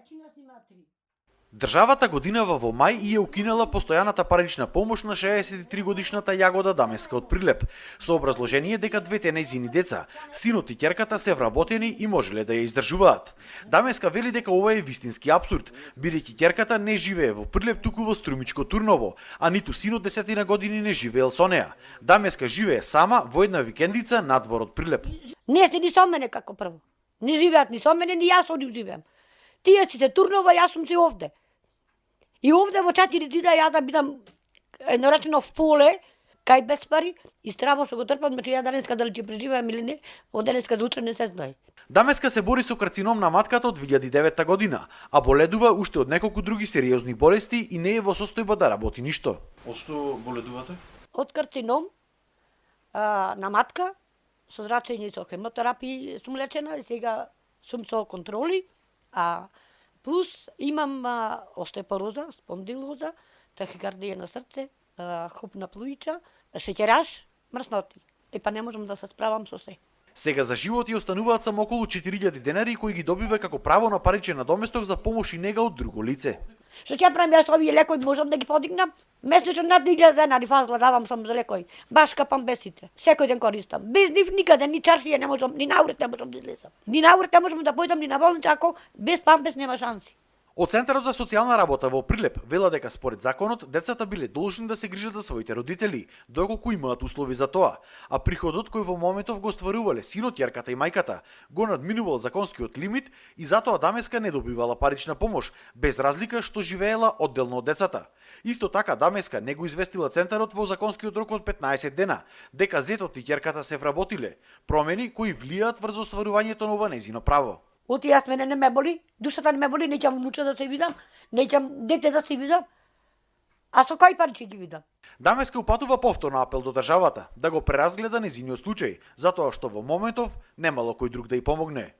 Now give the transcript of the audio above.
Мајчиња си има 3. Државата годинава во мај и ја укинала постојаната парична помош на 63 годишната Јагода Дамеска од Прилеп, со образложение дека двете нејзини деца, синот и ќерката се вработени и можеле да ја издржуваат. Дамеска вели дека ова е вистински апсурд, бидејќи ќерката не живее во Прилеп туку во Струмичко Турново, а ниту синот 10 години не живеел со неа. Дамеска живее сама во една викендица надвор од Прилеп. Не се ни со мене како прво. Не живеат ни со мене, ни јас со нив живеам. Тие си се Турнова, јас сум си овде. И овде во 4 дена ја да бидам еднорачено в поле, кај без пари, и здраво се го трпам, значи ја денеска дали ќе преживеам или не, од денеска до утре не се знае. Дамеска се бори со карцином на матката од 2009 година, а боледува уште од неколку други сериозни болести и не е во состојба да работи ништо. Од што боледувате? Од карцином на матка, со зрачење и со хемотерапија сум лечена и сега сум со контроли, а плюс имам остеопороза, спондилоза, тахикардија на срце, хоп на плујча, шеќераш, мрсноти. И па не можам да се справам со се. Сега за живот ја остануваат само околу 4000 денари кои ги добива како право на паричен надоместок за помош и нега од друго лице. Што ќе правам јас овие лекои можам да ги подигнам? Месечно над 1000 денари фазла давам сам за лекои. Баш капам бесите. Секој ден користам. Без нив никаде, ни чаршија не можам, ни наурет не можам да излезам. Ни наурет не можам да појдам ни на болница ако без пампес нема шанси. Од Центарот за социјална работа во Прилеп вела дека според законот децата биле должни да се грижат за своите родители, доколку имаат услови за тоа, а приходот кој во моментов го стварувале синот, ќерката и мајката го надминувал законскиот лимит и затоа Дамеска не добивала парична помош, без разлика што живеела одделно од децата. Исто така Дамеска не го известила Центарот во законскиот рок од 15 дена, дека зетот и ќерката се вработиле, промени кои влијаат врз остварувањето на ова нејзино право. Оти јас мене не ме боли, душата не ме боли, неќам внуча да се видам, неќам дете да се видам. А со кој пари ќе ги видам? Дамеска упатува повторно апел до државата да го преразгледа нејзиниот случај, затоа што во моментов немало кој друг да ја помогне.